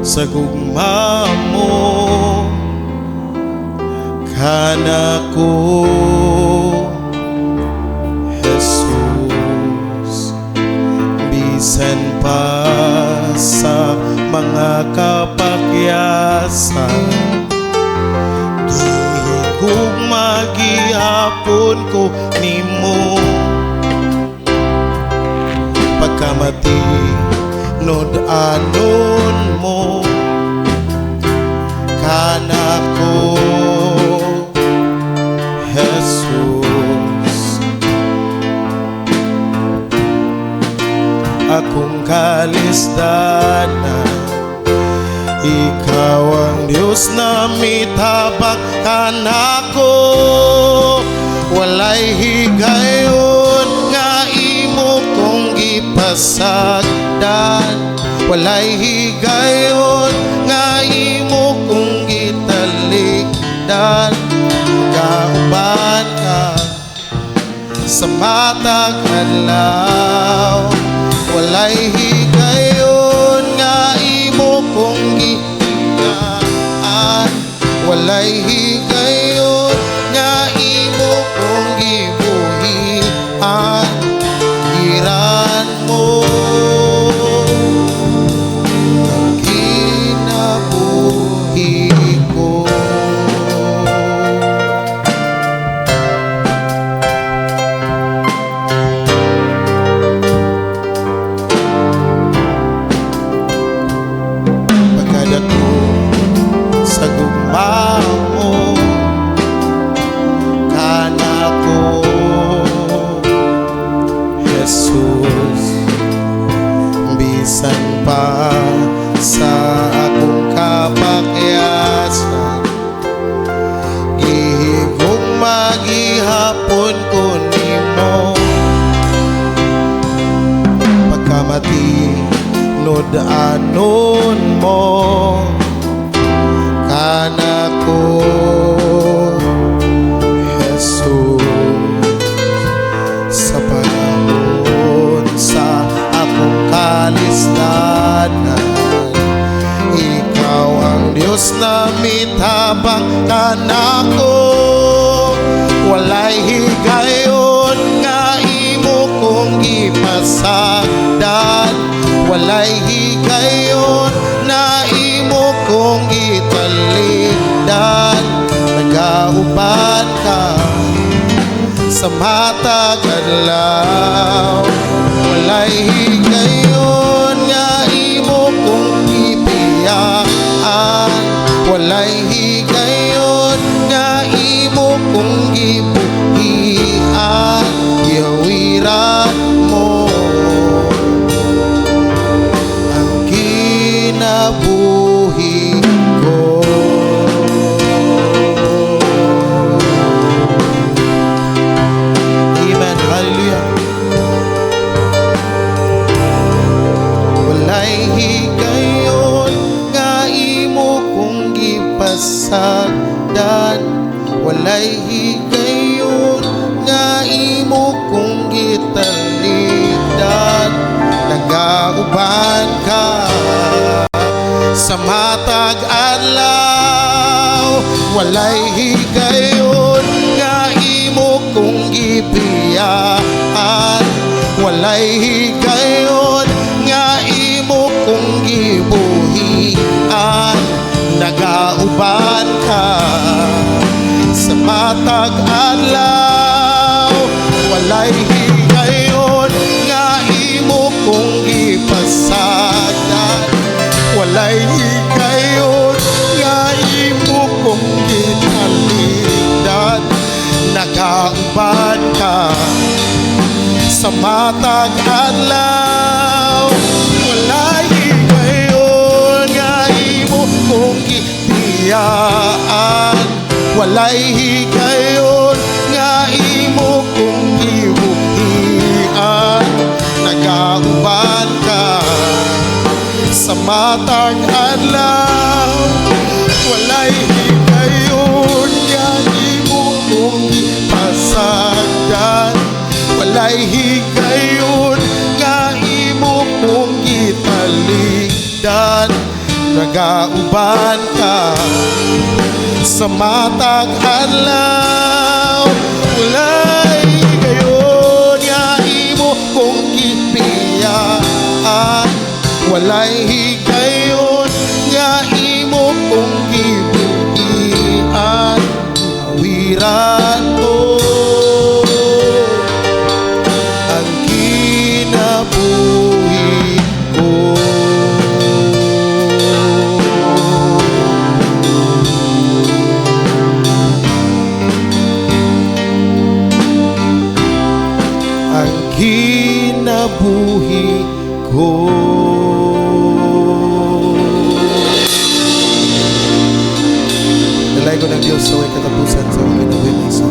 sa gugma mo kanako, Jesus. Bisan pa sa mga kapakyasan, gihigugma gihapon ko nimo. Pagkamati nod-anon mo kanako, Jesus. Akong kalisdanan, ikaw ang Diyos na mitabang kanako. Walay higayon nga imo kong gipasagdan, walay higayon nga imo kong gitalikdan. Kauban ka sa matag adlaw, walay higayon nga imo kong gihigaan, walay higayon nga imo kong gibuhian. Giran mo ang kinabuhi ko. Pagkadako sa gugma mo kanako, Jesus. Bisan pa sa akong kapakyasan, ihigugma gihapon ko nimo. Pagkamati nod-anon mo kanako, Jesus. Sa panahon sa akong kalisdanan, ikaw ang Diyos na mitabang kanako. Walay higayon nga imo kong gipasagdan, walay higayon na imo kong gitalikdan. Nagauban ka sa matag adlaw, walay higayon nga imo kong gibiyaan, walay higayon nga imo kong gibuhian. Gihawiran mo ang kinabuhi ko. Higayon nga imo kong gipasagdan, walay higayon nga imo kong gitalikdan. Nagauban ka sa matag adlaw, walay higayon nga imo kong gibiyaan, walay higayon nga imo kong gibuhian. Nagauban ka sa matag adlaw, walay higayon nga imo kong gipasagdan, walay higayon nga imo kong gitalikdan. Nagauban ka sa matag adlaw, walay higayon nga imo kong gibiyaan, walay higayon nga imo kong gibuhian. Nagauban ka sa matag adlaw, walay higayon nga imo kong gipasagdan, walay higayon nga imo kong gitalikdan. nagauban ka sa matag adlaw. Walay gayon nga imo kong gipiyaan, walay higayon nga imo kong gipiyaan. Awiran ko ang kinabuhi ko. Ang kinabuhi ko. Dalay ko ng Diyos sa way katapusan sa mga kinabuhi ng isa.